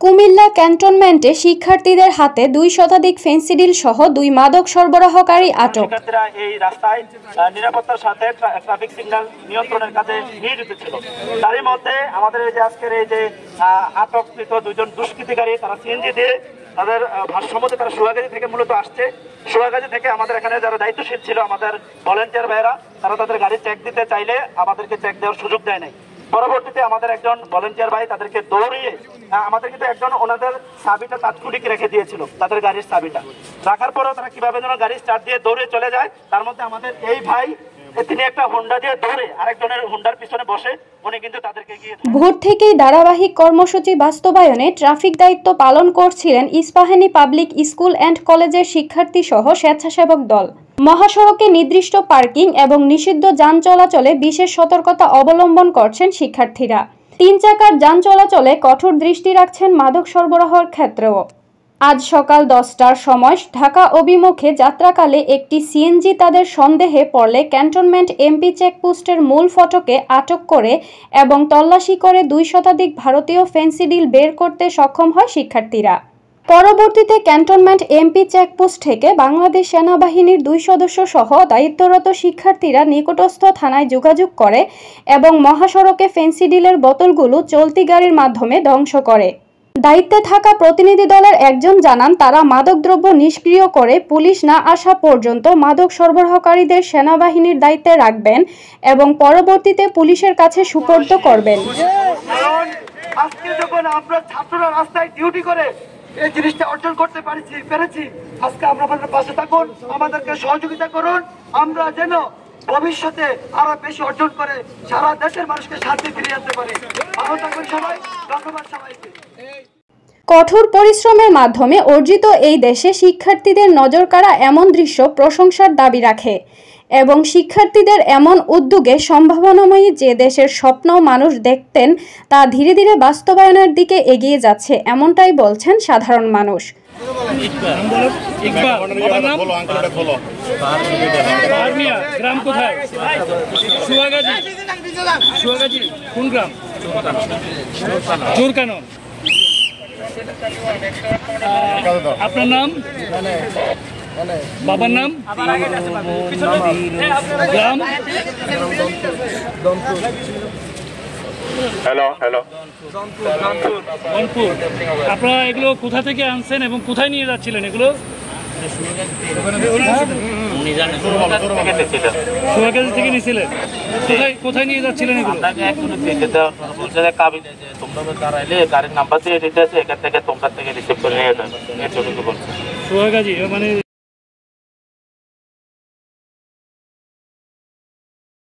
কুমিল্লা ক্যান্টনমেন্টে শিক্ষার্থীদের হাতে ২ শতাধিক ফেনসিডিল সহ ২ মাদক সরবরাহকারী আটক। শিক্ষার্থীরা এই রাস্তায় নিরাপত্তার সাথে ট্রাফিক সিগন্যাল নিয়ন্ত্রণের কাজে নিয়োজিত ছিল। তারই মধ্যে আমাদের এই যে আজকের এই যে আটককৃত ২ জন দুষ্কৃতিকারী, তারা সিএনজি দিয়ে তাদের ভাষ্যমতে তারা সোহাগাজী থেকে মূলত আসছে। সোহাগাজী থেকে আমাদের এখানে যারা দায়িত্বশীল ছিল, আমাদের ভলেন্টিয়ার ভাইয়েরা, তারা তাদের গাড়ি চেক দিতে চাইলে আমাদেরকে চেক দেওয়ার সুযোগ দেয় নাই। পরবর্তীতে আমাদের একজন ভলেন্টিয়ার ভাই তাদেরকে দৌড়িয়ে আমাদের কিন্তু একজন ওনাদের চাবিটা তাৎক্ষণিক রেখে দিয়েছিল, তাদের গাড়ির চাবিটা রাখার পরেও তারা কিভাবে যেন গাড়ি স্টার্ট দিয়ে দৌড়ে চলে যায়। তার মধ্যে আমাদের এই ভাই তিনি একটা হোন্ডা দিয়ে দৌড়ে আরেকজনের হোন্ডার পিছনে বসে উনি কিন্তু তাদেরকে গিয়ে ভোর থেকেই ধারাবাহিক কর্মসূচি বাস্তবায়নে ট্রাফিক দায়িত্ব পালন করছিলেন ইস্পাহানী পাবলিক স্কুল অ্যান্ড কলেজের শিক্ষার্থী সহ স্বেচ্ছাসেবক দল। মহাসড়কে নির্দিষ্ট পার্কিং এবং নিষিদ্ধ যান চলাচলে বিশেষ সতর্কতা অবলম্বন করছেন শিক্ষার্থীরা। 3 চাকার যান চলাচলে কঠোর দৃষ্টি রাখছেন মাদক সরবরাহের ক্ষেত্রেও। আজ সকাল 10টার সময় ঢাকা অভিমুখে যাত্রাকালে একটি সিএনজি তাদের সন্দেহে পড়লে ক্যান্টনমেন্ট এমপি চেকপোস্টের মূল ফটকে আটক করে এবং তল্লাশি করে 2 শতাধিক ভারতীয় ফেনসিডিল বের করতে সক্ষম হয় শিক্ষার্থীরা। পরবর্তীতে ক্যান্টনমেন্ট এমপি চেকপোস্ট থেকে বাংলাদেশ সেনাবাহিনীর 2 সদস্য সহ দায়িত্বরত শিক্ষার্থীরা নিকটস্থ থানায় যোগাযোগ করে এবং মহাসড়কে ফেনসিডিলের বোতলগুলো চলতি গাড়ির মাধ্যমে ধ্বংস করে। দায়িত্বে থাকা প্রতিনিধি দলের একজন জানান, তারা মাদকদ্রব্য নিষ্ক্রিয় করে পুলিশ না আসা পর্যন্ত মাদক সরবরাহকারীদের সেনাবাহিনীর দায়িত্বে রাখবেন এবং পরবর্তীতে পুলিশের কাছে সুপর্দ করবেন। আজকে যখন আমরা ছাত্ররা রাস্তায় ডিউটি করে এই জিনিসটা অর্জন করতে পেরেছি, আজকে আমরা আপনাদের পাশে থাকুন, আমাদেরকে সহযোগিতা করুন, আমরা যেন ভবিষ্যতে আরো বেশি অর্জন করে সারা দেশের মানুষকে শান্তি ফিরিয়ে আনতে পারি। ভালো থাকুন সবাই, ধন্যবাদ সবাইকে। কঠোর পরিশ্রমের মাধ্যমে অর্জিত এই দেশে শিক্ষার্থীদের নজর কাড়া এমন দৃশ্য প্রশংসার দাবি রাখে এবং শিক্ষার্থীদের এমন উদ্যোগে সম্ভাবনাময়ী যে দেশের স্বপ্ন মানুষ দেখতেন তা ধীরে ধীরে বাস্তবায়নের দিকে এগিয়ে যাচ্ছে, এমনটাই বলছেন সাধারণ মানুষ। গ্রাম কোথায়? সোহাগাজী কোন গ্রাম? জোরকানন। আপনার নাম? বাবার নাম? গ্রাম? রংপুর। আপনারা এগুলো কোথা থেকে আনছেন এবং কোথায় নিয়ে যাচ্ছিলেন এগুলো? সোহাগাজী থেকে নিয়েছিলেন। কোথায় নিয়ে যাচ্ছিলেন এগুলো? গাড়ির নাম্বার দিয়ে দিতে আছে, এখান থেকে তোমরা থেকে রিসিভ করে নিয়ে যাবে। সোহাগাজী মানে